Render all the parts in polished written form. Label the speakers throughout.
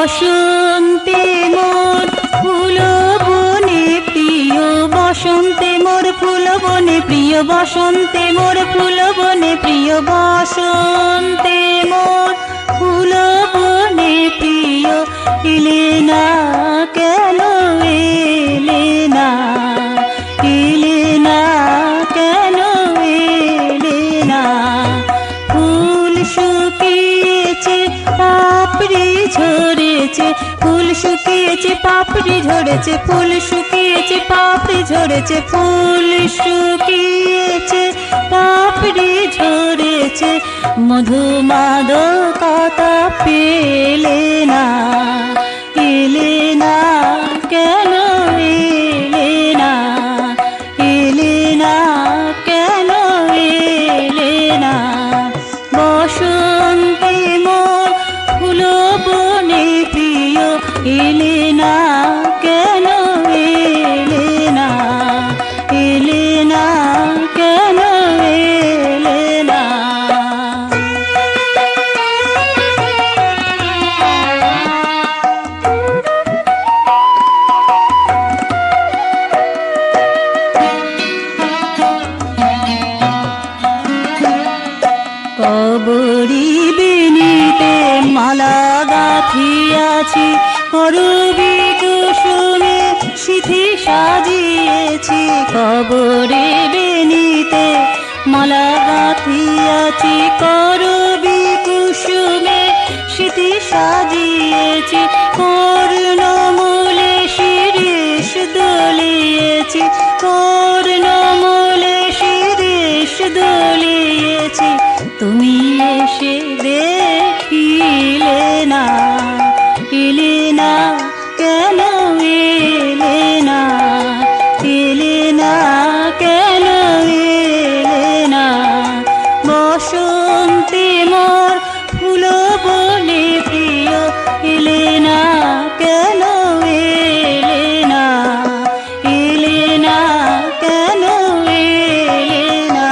Speaker 1: বসন্তে মোর ফুল বনে প্রিয়, বসন্তে মোর ফুল বনে প্রিয়, বসন্তে মোর ফুল বনে প্রিয়, বসন্তে মোর ফুল বনে প্রিয়। এলে না কেন, এলে না, এলে না কেন, এলে না। ফুল শুকিয়েছে পাপড়ি ঝরেছে, ফুল শুকিয়েছে পাপড়ি ঝরেছে, ফুল শুকিয়েছে পাপড়ি ঝরেছে, ফুল শুকিয়েছে পাপড়ি ঝরেছে। মধুমাদকতা পেলে না, এলে না কেন, এলে না, এলে না কেন, এলে না। বসন্তে মোর ফুল বনে প্রিয়, এলে না কেন, এলে না, এলে না কেন, এলে না। কবরী বেনিতে মালা গাঁথিয়াছি, করবী কুসুমে সিথি সাজিয়েছি। কবরী বেনিতে মালা গাঁথিয়াছি, করবী কুসুমে সিথি সাজিয়েছি। কর্ণমূলে শিরীষ দুলিয়েছি, কর্ণমূলে শিরীষ দুলিয়েছি। তুমি এসে দেখিলে না, এলে না কেন, এলে না, এলে না কেন, এলে না। বসন্তে মোর ফুল বনে প্রিয়, এলে না কেন, এলে না, এলে না কেন, এলে না।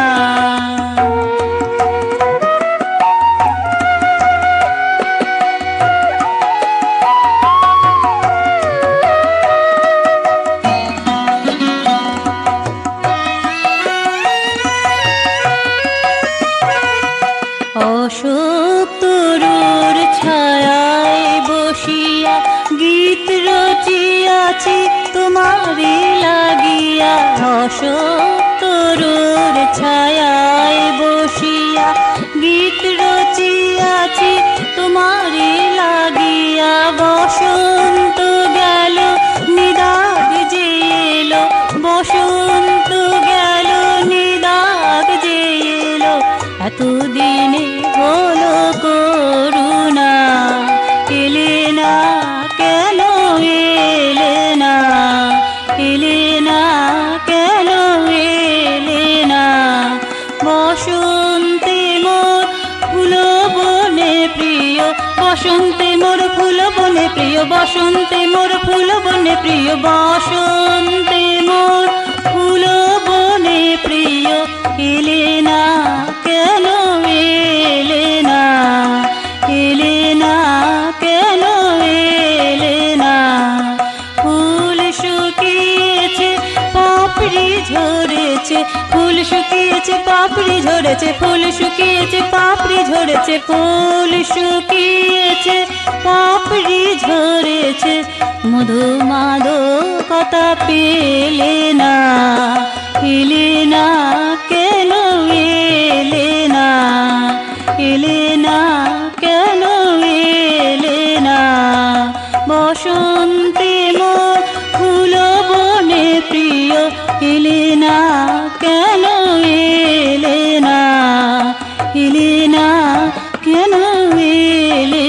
Speaker 1: অশোক তরুর ছায়ায় বসিয়া গীত রচিয়াছি তোমারে লাগিয়া। অশোক তরুর ছায়ায় বসিয়া গীত রচিয়াছি তোমারে লাগিয়া। বসন্ত গেল নিদাগ যে এলো, বসন্ত গেল নিদাগ যে এলো। এতদিনে হলো করুণা, এলে না কেন, এলে না, এলে না কেন, এলে না। বসন্তে মোর ফুল বনে প্রিয়, বসন্তে মোর ফুল বনে প্রিয়, বসন্তে মোর ফুল বনে প্রিয়, বসন্তে মোর ফুল বনে প্রিয়। এলে না কেন, এলে না, এলে না কেন, এলে না। ফুল শুকিয়েছে পাপড়ি ঝরেছে, ফুল শুকিয়েছে পাপড়ি ঝরেছে, ফুল শুকিয়েছে পাপড়ি ঝরেছে, ফুল শুকিয়েছে পাপড়ি ঝরেছে। মধুমাদকতা পেলে না, এলে না কেন, এলে না, এলে না কেন, এলে না। বসন্তে মোর ফুল বনে প্রিয়, এলে না কেন, এলে না, এলে না কেন, এলে